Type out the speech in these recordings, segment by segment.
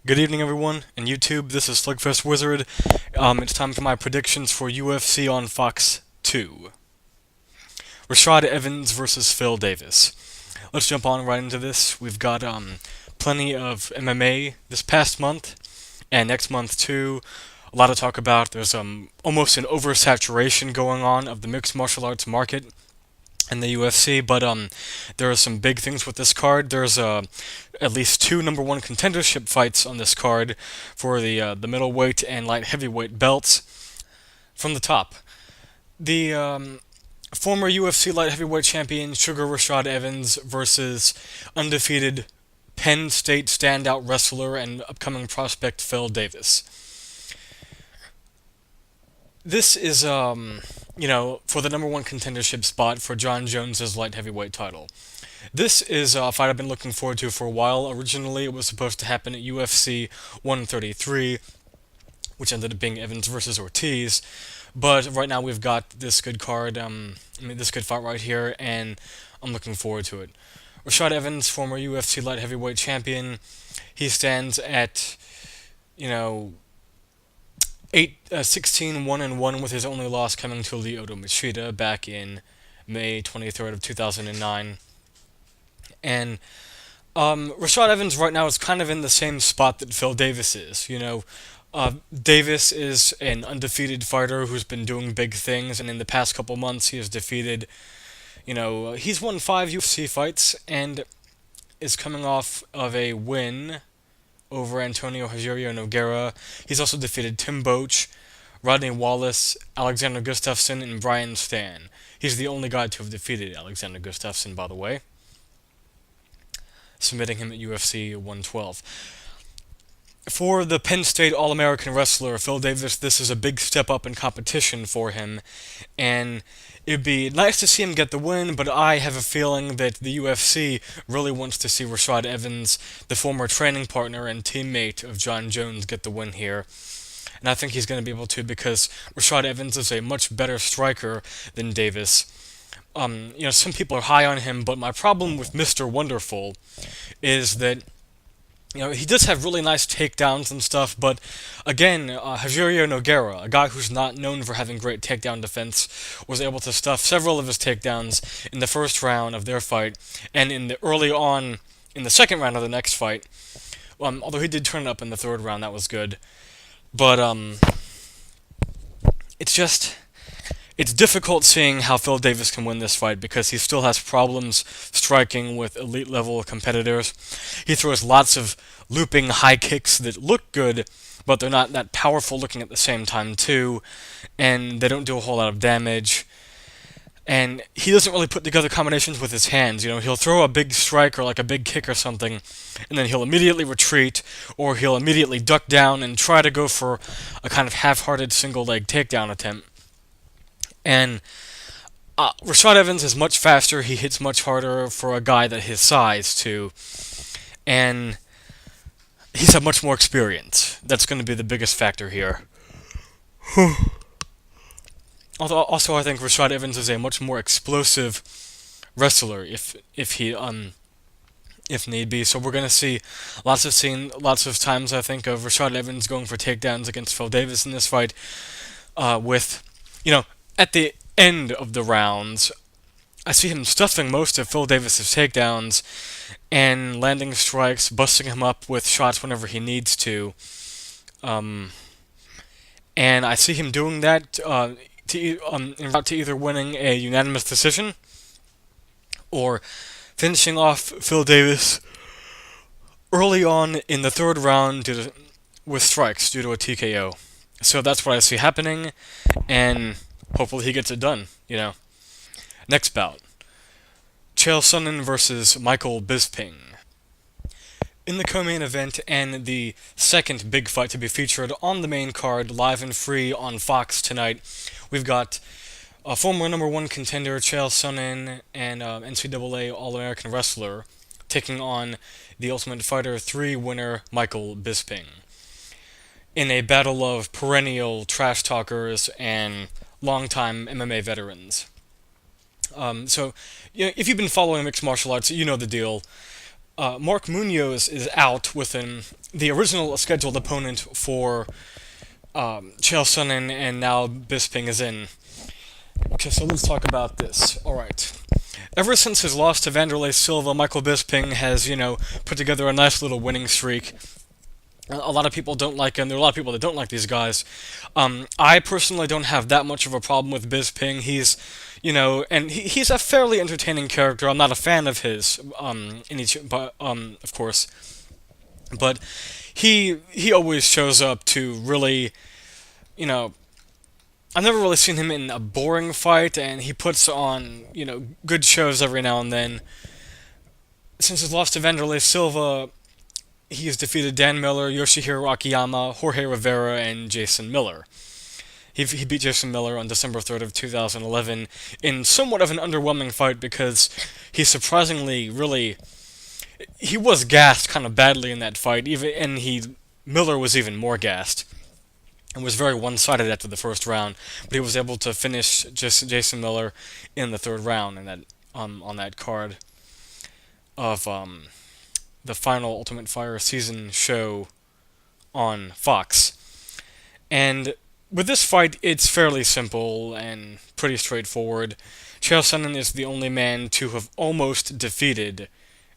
Good evening, everyone. In YouTube, this is Slugfest Wizard. It's time for my predictions for UFC on Fox 2. Rashad Evans versus Phil Davis. Let's jump on right into this. We've got plenty of MMA this past month, and next month too. A lot to talk about. There's almost an oversaturation going on of the mixed martial arts market in the UFC, but there are some big things with this card. There's at least two number one contendership fights on this card for the middleweight and light heavyweight belts. From the top, the former UFC light heavyweight champion Sugar Rashad Evans versus undefeated Penn State standout wrestler and upcoming prospect Phil Davis. This is, for the number one contendership spot for Jon Jones' light heavyweight title. This is a fight I've been looking forward to for a while. Originally, it was supposed to happen at UFC 133, which ended up being Evans versus Ortiz. But right now, we've got this good card, this good fight right here, and I'm looking forward to it. Rashad Evans, former UFC light heavyweight champion, he stands at, 16-1-1 with his only loss coming to Lyoto Machida back in May 23rd of 2009. And Rashad Evans right now is kind of in the same spot that Phil Davis is. Davis is an undefeated fighter who's been doing big things, and in the past couple months he has defeated, he's won 5 UFC fights and is coming off of a win over Antonio Rogerio Nogueira. He's also defeated Tim Boetsch, Rodney Wallace, Alexander Gustafsson, and Brian Stann. He's the only guy to have defeated Alexander Gustafsson, by the way, submitting him at UFC 112. For the Penn State All-American wrestler, Phil Davis, this is a big step up in competition for him, and it'd be nice to see him get the win, but I have a feeling that the UFC really wants to see Rashad Evans, the former training partner and teammate of Jon Jones, get the win here. And I think he's going to be able to because Rashad Evans is a much better striker than Davis. Some people are high on him, but my problem with Mr. Wonderful is that he does have really nice takedowns and stuff, but again, Rogerio Nogueira, a guy who's not known for having great takedown defense, was able to stuff several of his takedowns in the first round of their fight, and in the second round of the next fight. Although he did turn it up in the third round, that was good. But it's difficult seeing how Phil Davis can win this fight because he still has problems striking with elite-level competitors. He throws lots of looping high kicks that look good, but they're not that powerful looking at the same time, too, and they don't do a whole lot of damage. And he doesn't really put together combinations with his hands. He'll throw a big strike or like a big kick or something, and then he'll immediately retreat, or he'll immediately duck down and try to go for a kind of half-hearted single-leg takedown attempt. And Rashad Evans is much faster. He hits much harder for a guy that his size, too. And he's had much more experience. That's going to be the biggest factor here. Also, I think Rashad Evans is a much more explosive wrestler if need be. So we're going to see lots of times, I think, of Rashad Evans going for takedowns against Phil Davis in this fight at the end of the rounds, I see him stuffing most of Phil Davis's takedowns and landing strikes, busting him up with shots whenever he needs to. And I see him doing that en route to either winning a unanimous decision or finishing off Phil Davis early on in the third round with strikes due to a TKO. So that's what I see happening, and hopefully he gets it done, Next bout. Chael Sonnen versus Michael Bisping. In the co-main event and the second big fight to be featured on the main card, live and free on Fox tonight, we've got a former number one contender, Chael Sonnen, and NCAA All-American wrestler, taking on the Ultimate Fighter 3 winner, Michael Bisping, in a battle of perennial trash talkers and longtime MMA veterans. If you've been following mixed martial arts, you know the deal. Mark Munoz is out with the original scheduled opponent for Chael Sonnen, and now Bisping is in. Okay, so let's talk about this. All right. Ever since his loss to Vanderlei Silva, Michael Bisping has, put together a nice little winning streak. A lot of people don't like him. There are a lot of people that don't like these guys. I personally don't have that much of a problem with Bisping. He's a fairly entertaining character. I'm not a fan of his, of course, but he always shows up to really, you know, I've never really seen him in a boring fight, and he puts on, good shows every now and then. Since his loss to Vanderlei Silva, he has defeated Dan Miller, Yoshihiro Akiyama, Jorge Rivera, and Jason Miller. He beat Jason Miller on December 3rd of 2011 in somewhat of an underwhelming fight because he surprisingly really he was gassed kind of badly in that fight, Miller was even more gassed and was very one-sided after the first round, but he was able to finish Jason Miller in the third round in that on that card of the final Ultimate Fire season show on Fox. And with this fight, it's fairly simple and pretty straightforward. Chael Sonnen is the only man to have almost defeated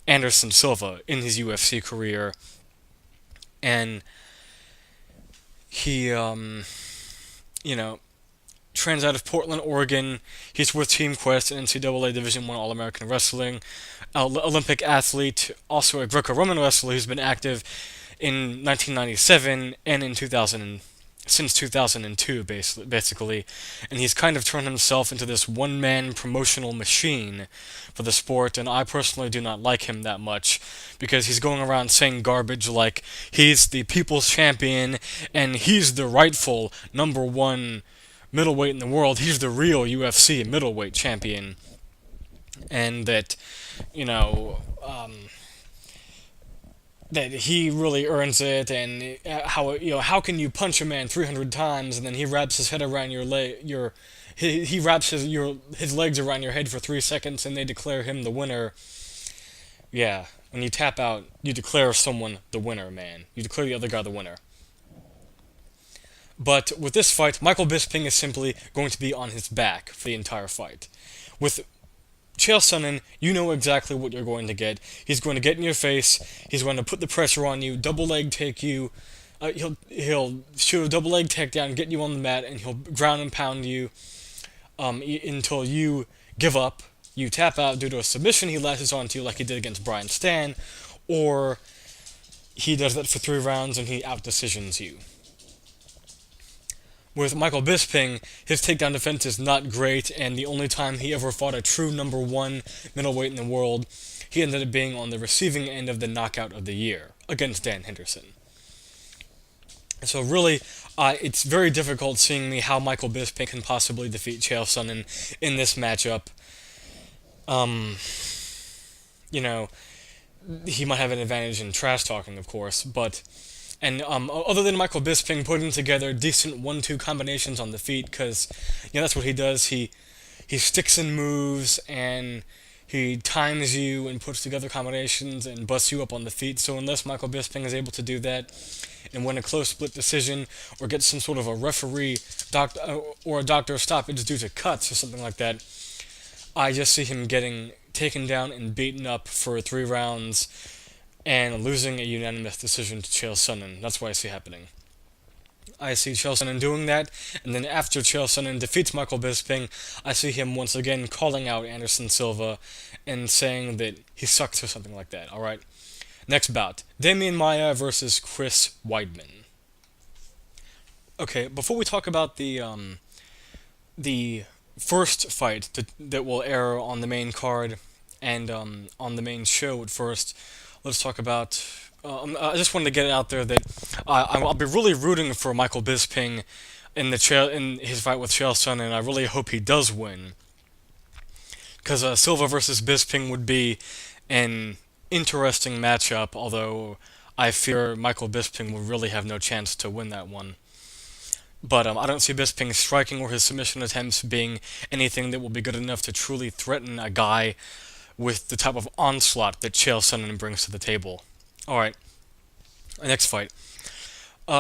Anderson Silva in his UFC career, and he, trains out of Portland, Oregon. He's with Team Quest and NCAA Division I All-American Wrestling, Olympic athlete, also a Greco-Roman wrestler who's been active in 1997 and in 2000 since 2002, basically, and he's kind of turned himself into this one-man promotional machine for the sport, and I personally do not like him that much, because he's going around saying garbage like he's the people's champion, and he's the rightful number one middleweight in the world, he's the real UFC middleweight champion, and that, you know, that he really earns it, and how can you punch a man 300 times and then he wraps his head around he wraps his legs around your head for 3 seconds and they declare him the winner. Yeah, when you tap out, you declare someone the winner, man. You declare the other guy the winner. But with this fight, Michael Bisping is simply going to be on his back for the entire fight. With Chael Sonnen, you know exactly what you're going to get. He's going to get in your face. He's going to put the pressure on you, double leg take you. He'll shoot a double leg takedown, get you on the mat, and he'll ground and pound you until you give up. You tap out due to a submission he lashes onto you like he did against Brian Stann, or he does that for 3 rounds and he out-decisions you. With Michael Bisping, his takedown defense is not great, and the only time he ever fought a true number one middleweight in the world, he ended up being on the receiving end of the knockout of the year against Dan Henderson. So really, it's very difficult seeing me how Michael Bisping can possibly defeat Chael Sonnen in this matchup. He might have an advantage in trash talking, of course, but... And other than Michael Bisping putting together decent 1-2 combinations on the feet, because that's what he does. He sticks in moves and he times you and puts together combinations and busts you up on the feet. So unless Michael Bisping is able to do that and win a close split decision or get some sort of a referee or a doctor stoppage due to cuts or something like that, I just see him getting taken down and beaten up for 3 rounds and losing a unanimous decision to Chael Sonnen. That's what I see happening. I see Chael Sonnen doing that, and then after Chael Sonnen defeats Michael Bisping, I see him once again calling out Anderson Silva and saying that he sucks or something like that. Alright? Next bout. Demian Maia versus Chris Wiedman. Okay, before we talk about the first fight that will air on the main card and on the main show at first, let's talk about... I just wanted to get it out there that I'll be really rooting for Michael Bisping in his fight with Chael Sonnen, and I really hope he does win. Because Silva versus Bisping would be an interesting matchup, although I fear Michael Bisping will really have no chance to win that one. But I don't see Bisping's striking or his submission attempts being anything that will be good enough to truly threaten a guy with the type of onslaught that Chael Sonnen brings to the table. Alright, next fight.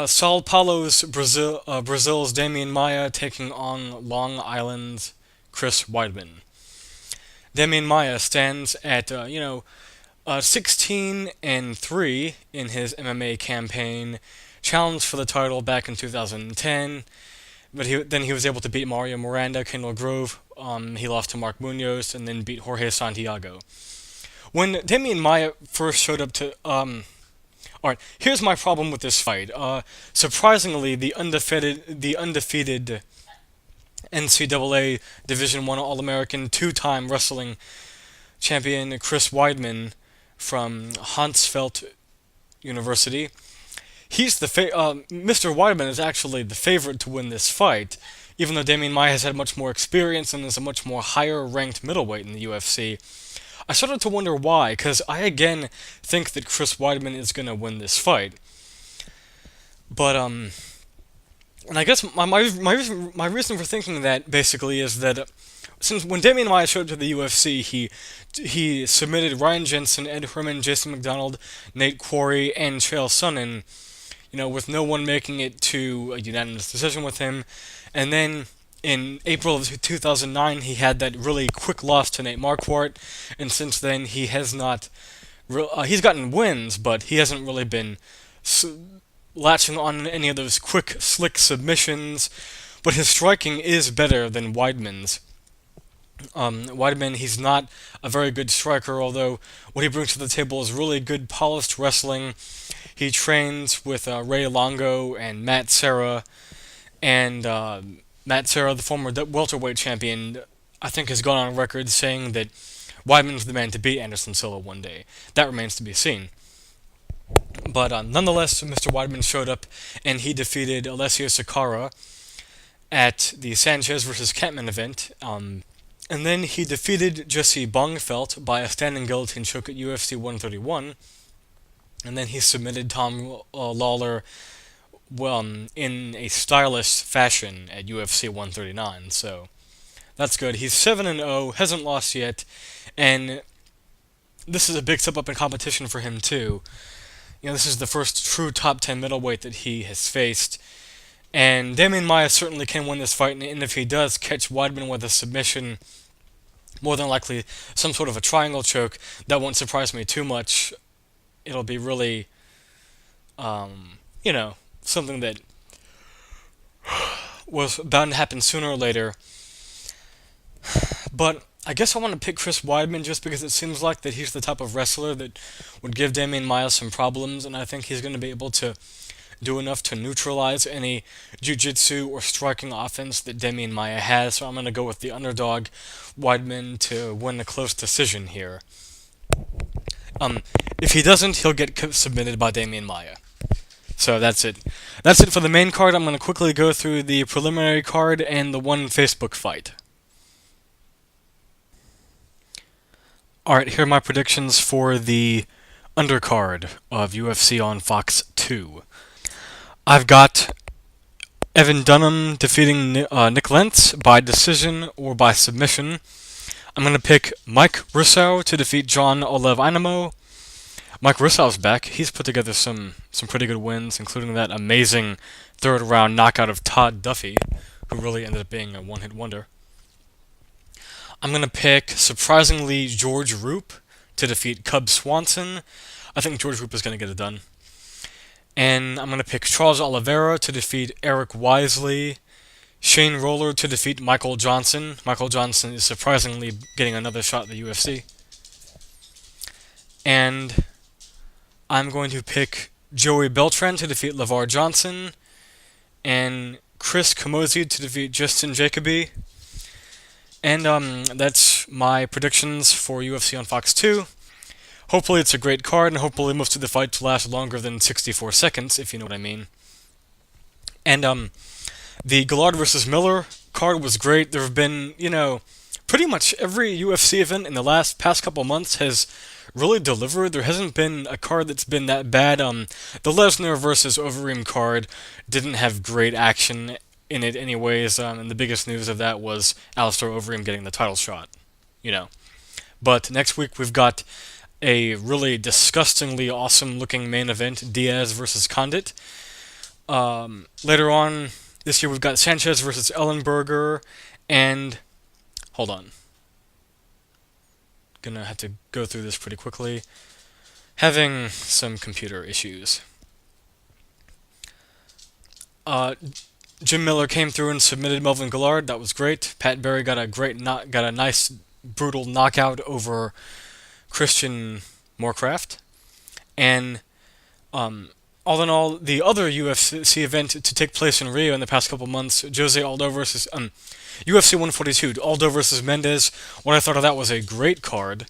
Sao Paulo's Brazil's Demian Maia taking on Long Island's Chris Wiedman. Demian Maia stands at 16-3 in his MMA campaign. Challenged for the title back in 2010, but then he was able to beat Mario Miranda, Kendall Grove. He lost to Mark Munoz, and then beat Jorge Santiago. When Demian Maia first showed up to Alright, here's my problem with this fight. Surprisingly, the undefeated NCAA Division I All-American, two-time wrestling champion Chris Wiedman from Huntsville University. Mr. Weidman is actually the favorite to win this fight, even though Demian Maia has had much more experience and is a much more higher-ranked middleweight in the UFC. I started to wonder why, because I again think that Chris Wiedman is going to win this fight. But, and I guess my reason for thinking that, basically, is that since when Demian Maia showed up to the UFC, he submitted Ryan Jensen, Ed Herman, Jason McDonald, Nate Quarry, and Chael Sonnen, with no one making it to a unanimous decision with him. And then in April of 2009, he had that really quick loss to Nate Marquardt, and since then he has not. He's gotten wins, but he hasn't really been latching on any of those quick, slick submissions. But his striking is better than Weidman's. Weidman, he's not a very good striker, although what he brings to the table is really good, polished wrestling. He trains with Ray Longo and Matt Serra, and Matt Serra, the former welterweight champion, I think has gone on record saying that Weidman's the man to beat Anderson Silva one day. That remains to be seen. But nonetheless, Mr. Weidman showed up, and he defeated Alessio Sakara at the Sanchez vs. Kampman event. And then he defeated Jesse Bongfeld by a standing guillotine choke at UFC 131. And then he submitted Tom Lawler in a stylish fashion at UFC 139. So that's good. He's 7-0, hasn't lost yet, and this is a big step up in competition for him too. This is the first true top 10 middleweight that he has faced. And Demian Maia certainly can win this fight, and if he does catch Weidman with a submission, more than likely some sort of a triangle choke, that won't surprise me too much. It'll be really, something that was bound to happen sooner or later. But I guess I want to pick Chris Wiedman just because it seems like that he's the type of wrestler that would give Demian Maia some problems, and I think he's going to be able to do enough to neutralize any jiu-jitsu or striking offense that Demian Maia has, so I'm going to go with the underdog, Weidman, to win a close decision here. If he doesn't, he'll get submitted by Demian Maia. So that's it. That's it for the main card. I'm going to quickly go through the preliminary card and the one Facebook fight. Alright, here are my predictions for the undercard of UFC on Fox 2. I've got Evan Dunham defeating Nick Lentz by decision or by submission. I'm going to pick Mike Russo to defeat John Olev Inamo. Mike Russow's back. He's put together some pretty good wins, including that amazing third-round knockout of Todd Duffy, who really ended up being a one-hit wonder. I'm going to pick, surprisingly, George Roop to defeat Cub Swanson. I think George Roop is going to get it done. And I'm going to pick Charles Oliveira to defeat Eric Wisely. Shane Roller to defeat Michael Johnson. Michael Johnson is surprisingly getting another shot at the UFC. And I'm going to pick Joey Beltran to defeat LeVar Johnson. And Chris Camozzi to defeat Justin Jacoby. And that's my predictions for UFC on Fox 2. Hopefully it's a great card, and hopefully most of the fights last longer than 64 seconds, if you know what I mean. And the Gillard vs. Miller card was great. There have been, pretty much every UFC event in the past couple months has really delivered. There hasn't been a card that's been that bad. The Lesnar vs. Overeem card didn't have great action in it anyways, and the biggest news of that was Alistair Overeem getting the title shot, But next week we've got a really disgustingly awesome looking main event, Diaz versus Condit. Later on this year we've got Sanchez versus Ellenberger, and hold on, gonna have to go through this pretty quickly. Having some computer issues. Uh, Jim Miller came through and submitted Melvin Gillard. That was great. Pat Barry got a nice brutal knockout over Christian Moorcraft. And all in all, the other UFC event to take place in Rio in the past couple months, Jose Aldo versus UFC 142, Aldo versus Mendez. What I thought of that was a great card,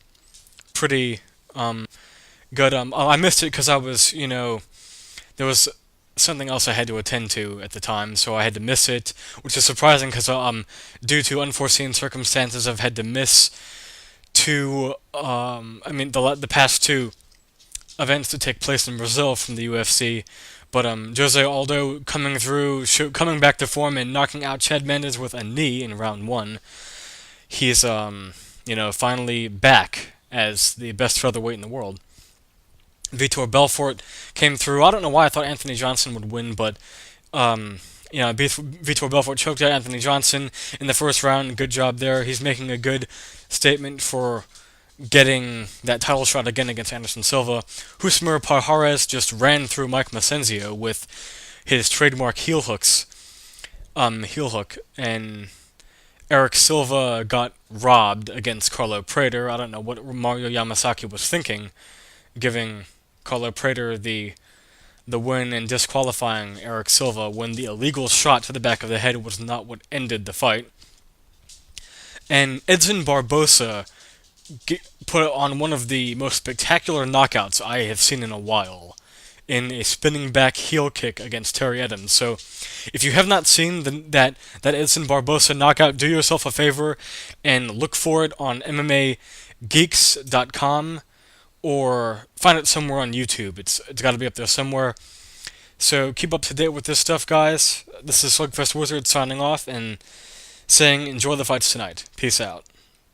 pretty good. I missed it because I was, there was something else I had to attend to at the time, so I had to miss it, which is surprising because due to unforeseen circumstances, I've had to miss two. The past two events to take place in Brazil from the UFC. But Jose Aldo coming back to form and knocking out Chad Mendes with a knee in round one. He's finally back as the best featherweight in the world. Vitor Belfort came through. I don't know why I thought Anthony Johnson would win, but Vitor Belfort choked out Anthony Johnson in the first round. Good job there. He's making a good statement for getting that title shot again against Anderson Silva. Husmer Parhares just ran through Mike Macenzio with his trademark heel hook, and Eric Silva got robbed against Carlo Prater. I don't know what Mario Yamasaki was thinking, giving Carlo Prater the win and disqualifying Eric Silva when the illegal shot to the back of the head was not what ended the fight. And Edson Barbosa put on one of the most spectacular knockouts I have seen in a while in a spinning back heel kick against Terry Adams. So if you have not seen that Edson Barbosa knockout, do yourself a favor and look for it on MMAgeeks.com or find it somewhere on YouTube. It's got to be up there somewhere. So keep up to date with this stuff, guys. This is Slugfest Wizard signing off and saying enjoy the fights tonight. Peace out.